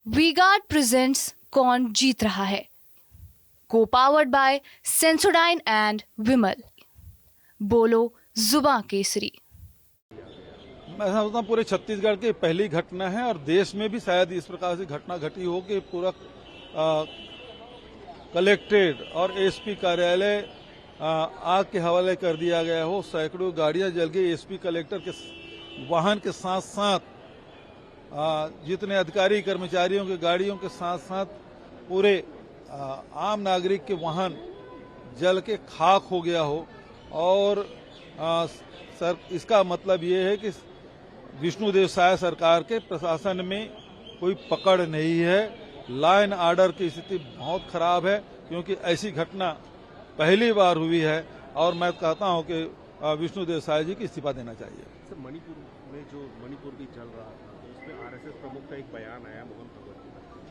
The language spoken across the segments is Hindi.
वी-गार्ड प्रेजेंट्स कौन जीत रहा है, को पावर्ड बाय सेंसोडाइन एंड विमल। बोलो जुबां केसरी। मैं समझता हूँ पूरे छत्तीसगढ़ की पहली घटना है और देश में भी शायद इस प्रकार से घटना घटी हो कि पूरा कलेक्ट्रेट और एसपी कार्यालय आग के हवाले कर दिया गया हो। सैकड़ों गाड़ियां जल गई। एसपी कलेक्टर के वाहन के साथ साथ जितने अधिकारी कर्मचारियों के गाड़ियों के साथ साथ पूरे आम नागरिक के वाहन जल के खाक हो गया हो। और सर इसका मतलब ये है कि विष्णुदेव साय सरकार के प्रशासन में कोई पकड़ नहीं है। लॉ एंड ऑर्डर की स्थिति बहुत खराब है, क्योंकि ऐसी घटना पहली बार हुई है। और मैं कहता हूं कि विष्णुदेव साय जी की इस्तीफा देना चाहिए। सर, मणिपुर में जो मणिपुर भी चल रहा था तो उसमें आरएसएस प्रमुख का एक बयान आया मोहन भगवत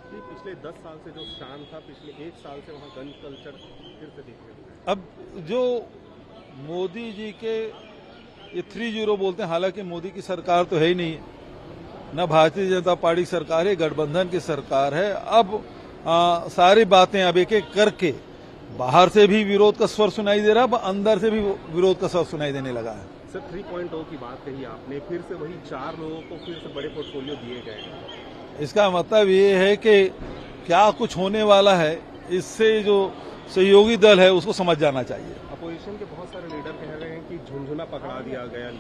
कि पिछले 10 साल से जो शांत था, पिछले 1 साल से वहाँ गन कल्चर फिर से देखने को मिला। अब जो मोदी जी के ये 3-0 बोलते हैं, हालांकि मोदी की सरकार तो है ही नहीं, न भारतीय जनता पार्टी सरकार है, गठबंधन की सरकार है। अब सारी बातें अब एक एक करके बाहर से भी विरोध का स्वर सुनाई दे रहा है, अब अंदर से भी विरोध का स्वर सुनाई देने लगा है। सर, 3.0 की बात कही आपने, फिर से वही 4 लोगों को फिर से बड़े पोर्टफोलियो दिए गए हैं। इसका मतलब ये है कि क्या कुछ होने वाला है, इससे जो सहयोगी दल है उसको समझ जाना चाहिए। अपोजिशन के बहुत सारे लीडर कह रहे हैं कि झुंझुना पकड़ा दिया गया।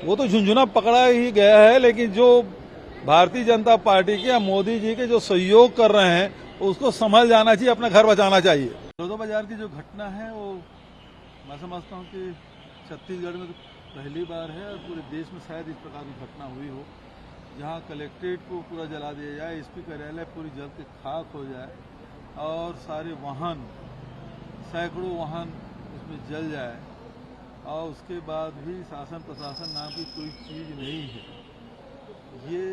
वो तो झुंझुना पकड़ा ही गया है, लेकिन जो भारतीय जनता पार्टी के या मोदी जी के जो सहयोग कर रहे हैं उसको समझ जाना चाहिए, अपना घर बचाना चाहिए। बड़ौदा बाजार की जो घटना है वो मैं समझता हूँ कि छत्तीसगढ़ में तो पहली बार है और पूरे देश में शायद इस प्रकार की घटना हुई हो, जहाँ कलेक्ट्रेट को पूरा जला दिया जाए, एसपी कार्यालय पूरी जल के खाक हो जाए और सारे वाहन, सैकड़ों वाहन उसमें जल जाए और उसके बाद भी शासन प्रशासन नाम की कोई चीज़ नहीं है। ये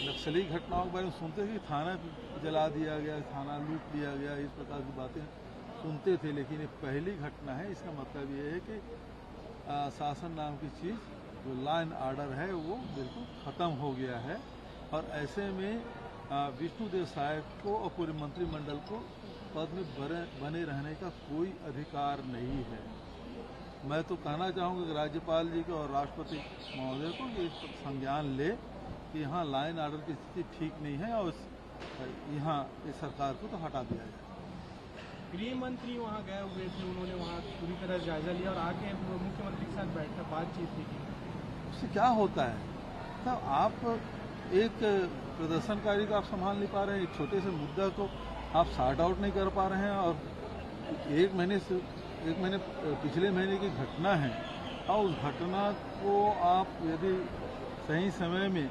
नक्सली घटनाओं के बारे में सुनते थे कि थाना जला दिया गया, थाना लूट लिया गया, इस प्रकार की बातें सुनते थे, लेकिन ये पहली घटना है। इसका मतलब ये है कि शासन नाम की चीज़, जो लॉ एंड ऑर्डर है, वो बिल्कुल ख़त्म हो गया है। और ऐसे में विष्णुदेव साय को और पूरे मंत्रिमंडल को पद में बने रहने का कोई अधिकार नहीं है। मैं तो कहना चाहूँगा कि राज्यपाल जी को और राष्ट्रपति महोदय को ये संज्ञान ले कि यहाँ लॉ एंड ऑर्डर की स्थिति ठीक नहीं है और यहाँ इस सरकार को तो हटा दिया जाए। गृह मंत्री वहाँ गए हुए थे, उन्होंने वहाँ पूरी तरह जायजा लिया और आके मुख्यमंत्री के साथ बैठकर बातचीत की। उससे क्या होता है? तो आप एक प्रदर्शनकारी को आप संभाल नहीं पा रहे हैं, एक छोटे से मुद्दा को आप सॉर्ट आउट नहीं कर पा रहे हैं, और एक महीने पिछले महीने की घटना है और उस घटना को आप यदि सही समय में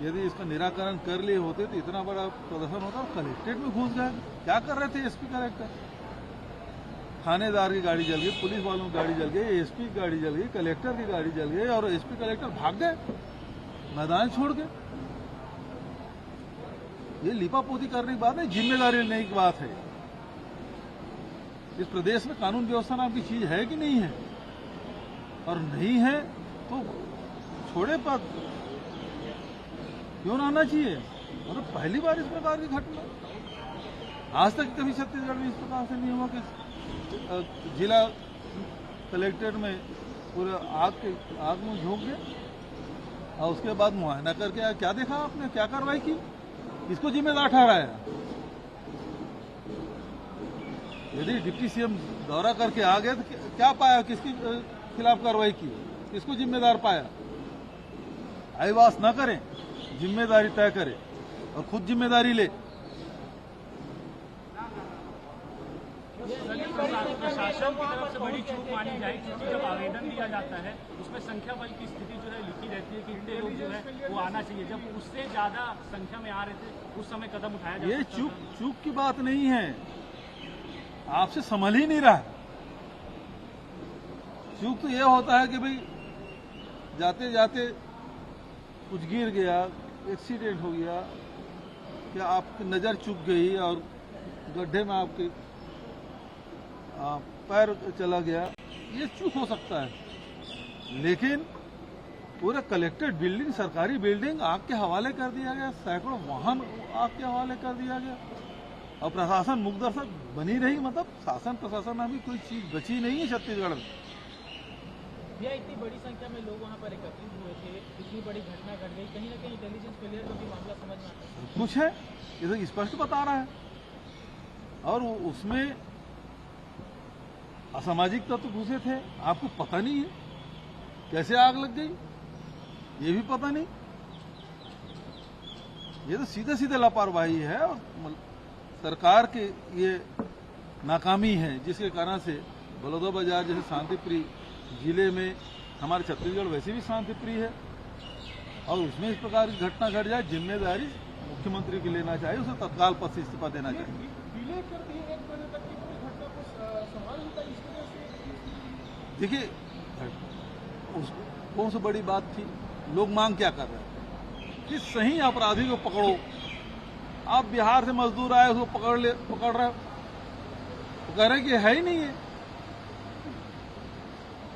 यदि इसका निराकरण कर लिए होते तो इतना बड़ा प्रदर्शन होता और कलेक्ट्रेट में घुस गए। क्या कर रहे थे एसपी कलेक्टर? थानेदार की गाड़ी जल गई, पुलिस वालों की गाड़ी जल गई, एसपी की गाड़ी जल गई, कलेक्टर की गाड़ी जल गई और एसपी कलेक्टर भाग गए मैदान छोड़ के। ये लिपापोती करने की बात नहीं, जिम्मेदारी लेने की बात है। इस प्रदेश में कानून व्यवस्था नाम की चीज है कि नहीं है? और नहीं है तो छोड़े पद क्यों ना आना चाहिए? मतलब पहली बार इस प्रकार की घटना, आज तक कभी छत्तीसगढ़ में इस प्रकार से नहीं हुआ कि जिला कलेक्ट्रेट में पूरे आग में झोंक गए और उसके बाद मुआयना करके क्या देखा आपने, क्या कार्रवाई की, किसको जिम्मेदार ठहराया? यदि डिप्टी सीएम दौरा करके आ गए तो क्या पाया, किसके खिलाफ कार्रवाई की, किसको जिम्मेदार पाया? आईवास न करें, जिम्मेदारी तय करे और खुद जिम्मेदारी ले। प्रशासन की तरफ से बड़ी चूक मानी जाए, क्योंकि जब आवेदन दिया जाता है उसमें संख्या बल की स्थिति जो है लिखी रहती है कि इतने लोग जो है वो आना चाहिए। जब उससे ज्यादा संख्या में आ रहे थे उस समय कदम उठाया जाता। ये चूक की बात नहीं है, आपसे संभल ही नहीं रहा। चूक तो ये होता है कि भाई जाते जाते कुछ गिर गया, एक्सीडेंट हो गया, क्या आपकी नज़र चूक गई और गड्ढे में आपके पैर चला गया, ये चूक हो सकता है। लेकिन पूरे कलेक्टेड बिल्डिंग, सरकारी बिल्डिंग आग के हवाले कर दिया गया, सैकड़ों वाहन आग के हवाले कर दिया गया और प्रशासन मुकदर्शक बनी रही। मतलब शासन प्रशासन में भी कोई चीज बची नहीं है छत्तीसगढ़ में। भैया इतनी बड़ी संख्या में लोग वहाँ पर एकत्रित हुए थे, इतनी बड़ी घटना घट गई, कहीं ना कहीं इंटेलिजेंस फेलियर का भी मामला समझ में आता है। कुछ है, ये तो स्पष्ट बता रहा है। और उसमें असामाजिक तत्व घुसे थे, आपको पता नहीं है कैसे आग लग गई, ये भी पता नहीं। ये तो सीधे सीधे लापरवाही है और सरकार की ये नाकामी है, जिसके कारण से बलौदाबाजार जैसे शांतिप्रिय जिले में, हमारे छत्तीसगढ़ वैसे भी शांतिप्रिय है, और उसमें इस प्रकार की घटना घट जाए, जिम्मेदारी मुख्यमंत्री की लेना चाहिए, उसे तत्काल पद से इस्तीफा देना चाहिए। देखिए, कौन सी बड़ी बात थी, लोग मांग क्या कर रहे हैं कि सही अपराधी को पकड़ो। आप बिहार से मजदूर आए, उसको पकड़ रहे हो, तो कह रहे हैं कि है ही नहीं है।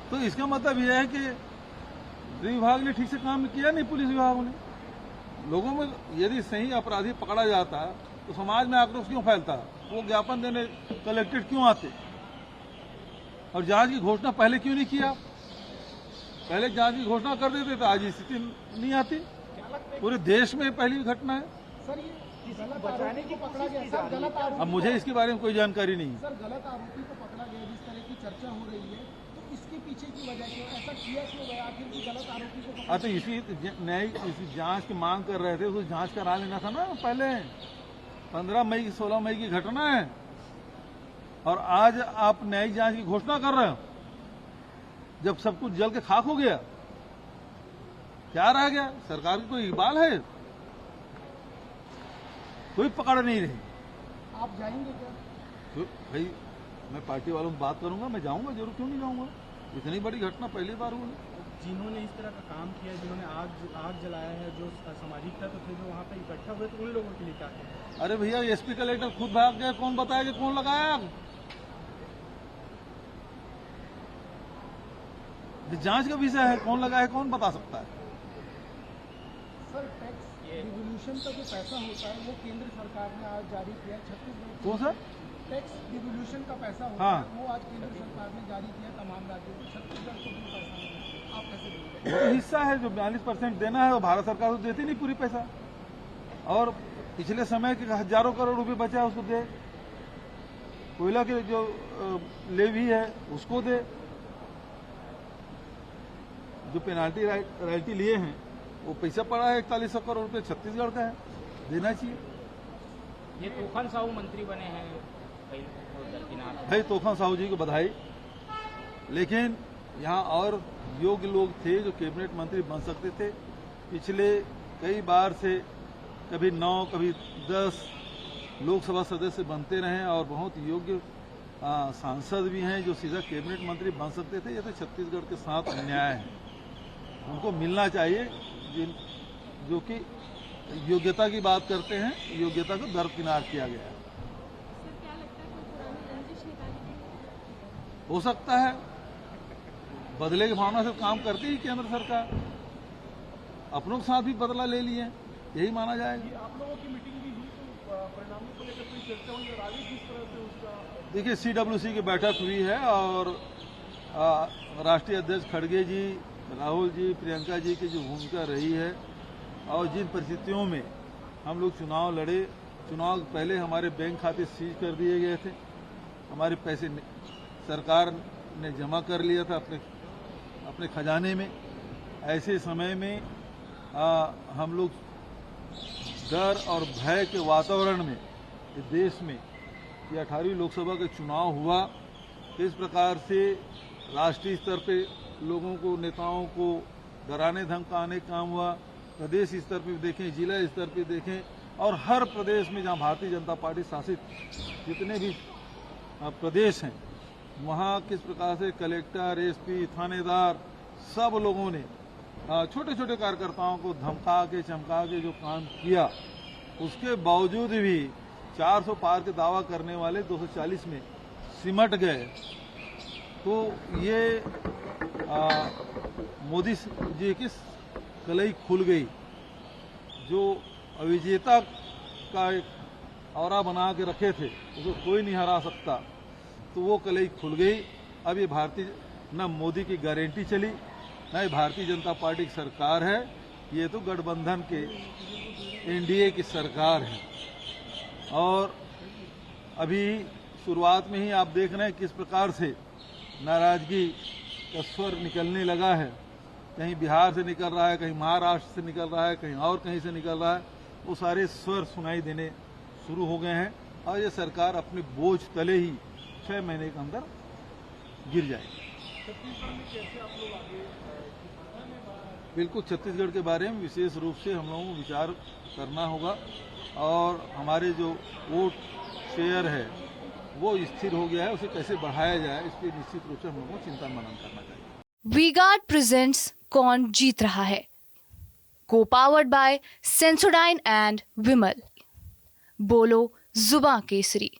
तो इसका मतलब यह है कि गृह विभाग ने ठीक से काम किया नहीं, पुलिस विभाग ने। लोगों में यदि सही अपराधी पकड़ा जाता है तो समाज में आक्रोश क्यों फैलता है, वो ज्ञापन देने कलेक्टेड क्यों आते, और जांच की घोषणा पहले क्यों नहीं किया? पहले जांच की घोषणा कर देते तो आज स्थिति नहीं आती। पूरे देश में पहली घटना है। सर ये बचाने की पकड़ा गया सर, गलत आरोपी। अब मुझे इसके बारे में कोई जानकारी नहीं है। सर गलत आरोपी को पकड़ा गया, जिस तरह की चर्चा हो रही है, तो इसके पीछे की वजह क्या, ऐसा किया क्यों गया आखिर कि गलत आरोपी को पकड़ा? तो इसी जांच की मांग कर रहे थे, उस जांच करा लेना था ना पहले। 15 मई 16 मई की घटना है और आज आप न्यायिक जांच की घोषणा कर रहे हो, जब सब कुछ जल के खाक हो गया। क्या रह गया? सरकार की कोई इकबाल है? कोई पकड़ नहीं रही। आप जाएंगे क्या? तो भाई मैं पार्टी वालों से बात करूंगा, मैं जाऊंगा जरूर, क्यों नहीं जाऊंगा। इतनी बड़ी घटना पहली बार हुई। जिन्होंने इस तरह का काम किया, जिन्होंने आग जलाया है, जो सामाजिक तत्व थे जो वहाँ पे इकट्ठा हुए, तो उन लोगों के लिए क्या है? अरे भैया, एसपी कलेक्टर खुद भाग गए, कौन बताया कि कौन लगाया आग? जांच का विषय है, कौन लगा है कौन बता सकता है। सर टैक्स डिवोल्यूशन का जो पैसा होता है वो केंद्र सरकार ने आज जारी किया, छत्तीसगढ़ कौन सा टैक्स डिवोल्यूशन का पैसा होता हाँ। है, वो आज केंद्र सरकार ने जारी किया तमाम राज्यों को, छत्तीसगढ़ को भी पैसा मिला। आप कैसे बोलते हैं? वो हिस्सा है जो 42% देना है, वो भारत सरकार को देती नहीं पूरी पैसा, और पिछले समय के हजारों करोड़ रुपए बचा है उसको दे, कोयला के जो लेवी है उसको दे, जो पेनाल्टी रॉयल्टी लिए हैं वो पैसा पड़ा है 4100 करोड़ रुपए छत्तीसगढ़ का है, देना चाहिए। ये तूफान साहू मंत्री बने हैं भाई, तूफान साहू जी को बधाई, लेकिन यहाँ और योग्य लोग थे जो कैबिनेट मंत्री बन सकते थे। पिछले कई बार से कभी 9 कभी 10 लोकसभा सदस्य बनते रहे और बहुत योग्य सांसद भी हैं जो सीधा कैबिनेट मंत्री बन सकते थे। ये तो छत्तीसगढ़ के साथ अन्याय है, उनको मिलना चाहिए जो कि योग्यता की बात करते हैं, योग्यता को दरकिनार किया गया है। हो सकता है बदले की भावना से काम करती ही केंद्र सरकार, अपनों के साथ भी बदला ले लिए, यही माना जाएगा। आप लोगों की मीटिंग भी हुई तो परिणामों को लेकर कोई चर्चा हुई और आगे किस तरह से उसका? देखिए, CWC की बैठक हुई है और राष्ट्रीय अध्यक्ष खड़गे जी, राहुल जी, प्रियंका जी की जो भूमिका रही है और जिन परिस्थितियों में हम लोग चुनाव लड़े, चुनाव पहले हमारे बैंक खाते सीज कर दिए गए थे, हमारे पैसे सरकार ने जमा कर लिया था अपने खजाने में। ऐसे समय में हम लोग डर और भय के वातावरण में इस देश में ये 18वीं लोकसभा का चुनाव हुआ, इस प्रकार से राष्ट्रीय स्तर पे लोगों को, नेताओं को डराने धमकाने काम हुआ। प्रदेश स्तर पे देखें, जिला स्तर पे देखें, और हर प्रदेश में जहां भारतीय जनता पार्टी शासित जितने भी प्रदेश हैं वहां किस प्रकार से कलेक्टर, एसपी, थानेदार सब लोगों ने छोटे छोटे कार्यकर्ताओं को धमका के चमका के जो काम किया, उसके बावजूद भी 400 पार के दावा करने वाले 240 में सिमट गए। तो ये मोदी जी की कलई खुल गई। जो अविजेता का एक औरा बना के रखे थे, उसको कोई नहीं हरा सकता, तो वो कलई खुल गई। अब ये भारतीय न मोदी की गारंटी चली, न ये भारतीय जनता पार्टी की सरकार है, ये तो गठबंधन के एनडीए की सरकार है। और अभी शुरुआत में ही आप देख रहे हैं किस प्रकार से नाराजगी का स्वर निकलने लगा है। कहीं बिहार से निकल रहा है, कहीं महाराष्ट्र से निकल रहा है, कहीं और कहीं से निकल रहा है। वो सारे स्वर सुनाई देने शुरू हो गए हैं और ये सरकार अपने बोझ तले ही 6 महीने के अंदर गिर जाएगी। बिल्कुल, छत्तीसगढ़ के बारे में विशेष रूप से हम लोगों को विचार करना होगा और हमारे जो वोट शेयर है वो स्थिर हो गया है, उसे कैसे बढ़ाया जाए इसकी निश्चित रूप से हम लोगों को चिंतन मनन करना चाहिए। वी-गार्ड प्रेजेंट्स कौन जीत रहा है, को पावर्ड बाय सेंसोडाइन एंड विमल। बोलो जुबां केसरी।